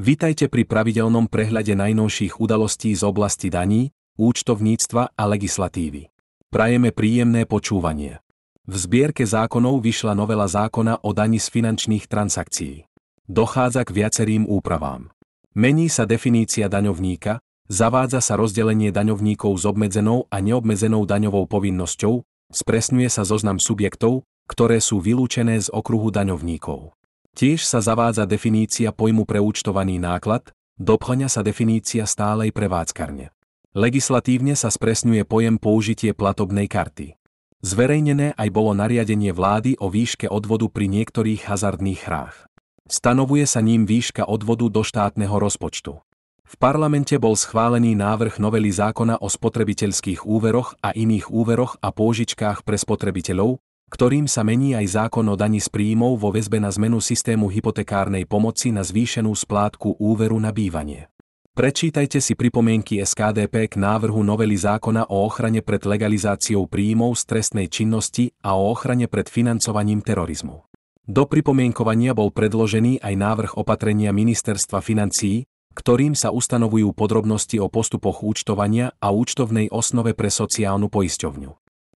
Vitajte pri pravidelnom prehľade najnovších udalostí z oblasti daní, účtovníctva a legislatívy. Prajeme príjemné počúvanie. V zbierke zákonov vyšla novela zákona o dani z finančných transakcií. Dochádza k viacerým úpravám. Mení sa definícia daňovníka, zavádza sa rozdelenie daňovníkov s obmedzenou a neobmedzenou daňovou povinnosťou, spresňuje sa zoznam subjektov, ktoré sú vylúčené z okruhu daňovníkov. Tiež sa zavádza definícia pojmu preúčtovaný náklad, doplňa sa definícia stálej prevádzkarne. Legislatívne sa spresňuje pojem použitie platobnej karty. Zverejnené aj bolo nariadenie vlády o výške odvodu pri niektorých hazardných hrách. Stanovuje sa ním výška odvodu do štátneho rozpočtu. V parlamente bol schválený návrh novely zákona o spotrebiteľských úveroch a iných úveroch a pôžičkách pre spotrebiteľov, ktorým sa mení aj zákon o dani z príjmov vo väzbe na zmenu systému hypotekárnej pomoci na zvýšenú splátku úveru na bývanie. Prečítajte si pripomienky SKDP k návrhu novely zákona o ochrane pred legalizáciou príjmov z trestnej činnosti a o ochrane pred financovaním terorizmu. Do pripomienkovania bol predložený aj návrh opatrenia Ministerstva financií, ktorým sa ustanovujú podrobnosti o postupoch účtovania a účtovnej osnove pre sociálnu poisťovňu.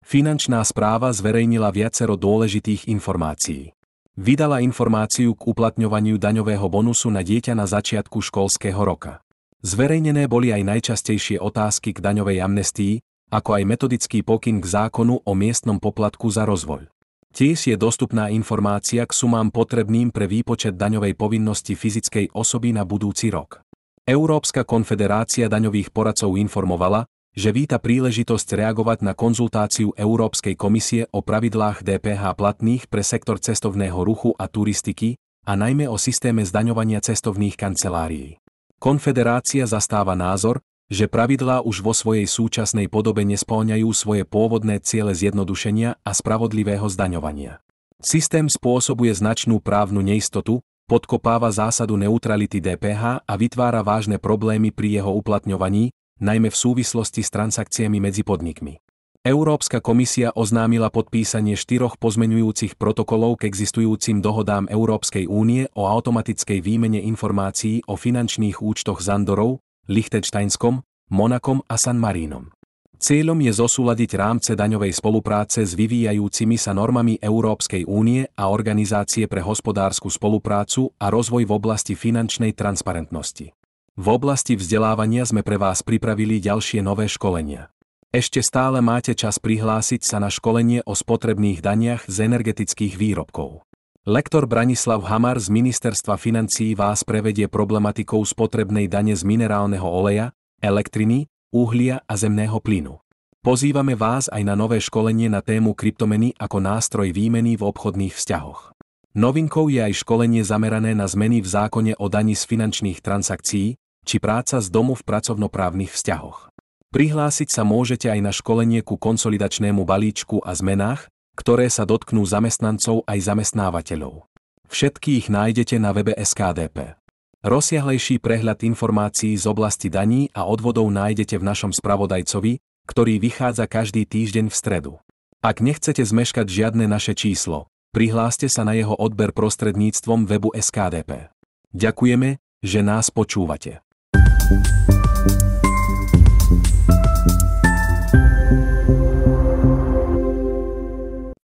Finančná správa zverejnila viacero dôležitých informácií. Vydala informáciu k uplatňovaniu daňového bonusu na dieťa na začiatku školského roka. Zverejnené boli aj najčastejšie otázky k daňovej amnestii, ako aj metodický pokyn k zákonu o miestnom poplatku za rozvoj. Tiež je dostupná informácia k sumám potrebným pre výpočet daňovej povinnosti fyzickej osoby na budúci rok. Európska konfederácia daňových poradcov informovala, že víta príležitosť reagovať na konzultáciu Európskej komisie o pravidlách DPH platných pre sektor cestovného ruchu a turistiky, a najmä o systéme zdaňovania cestovných kancelárií. Konfederácia zastáva názor, že pravidlá už vo svojej súčasnej podobe nespĺňajú svoje pôvodné ciele zjednodušenia a spravodlivého zdaňovania. Systém spôsobuje značnú právnu neistotu, podkopáva zásadu neutrality DPH a vytvára vážne problémy pri jeho uplatňovaní, najmä v súvislosti s transakciami medzi podnikmi. Európska komisia oznámila podpísanie 4 pozmeňujúcich protokolov k existujúcim dohodám Európskej únie o automatickej výmene informácií o finančných účtoch s Andorou, Lichtenštajnskom, Monakom a San Marínom. Cieľom je zosúladiť rámce daňovej spolupráce s vyvíjajúcimi sa normami Európskej únie a Organizácie pre hospodársku spoluprácu a rozvoj v oblasti finančnej transparentnosti. V oblasti vzdelávania sme pre vás pripravili ďalšie nové školenia. Ešte stále máte čas prihlásiť sa na školenie o spotrebných daniach z energetických výrobkov. Lektor Branislav Hamar z Ministerstva financií vás prevedie problematikou spotrebnej dane z minerálneho oleja, elektriny, uhlia a zemného plynu. Pozývame vás aj na nové školenie na tému kryptomeny ako nástroj výmeny v obchodných vzťahoch. Novinkou je aj školenie zamerané na zmeny v zákone o dani z finančných transakcií, či práca z domu v pracovnoprávnych vzťahoch. Prihlásiť sa môžete aj na školenie ku konsolidačnému balíčku a zmenách, ktoré sa dotknú zamestnancov aj zamestnávateľov. Všetky ich nájdete na webe SKDP. Rozsiahlejší prehľad informácií z oblasti daní a odvodov nájdete v našom spravodajcovi, ktorý vychádza každý týždeň v stredu. Ak nechcete zmeškať žiadne naše číslo, prihláste sa na jeho odber prostredníctvom webu SKDP. Ďakujeme, že nás počúvate.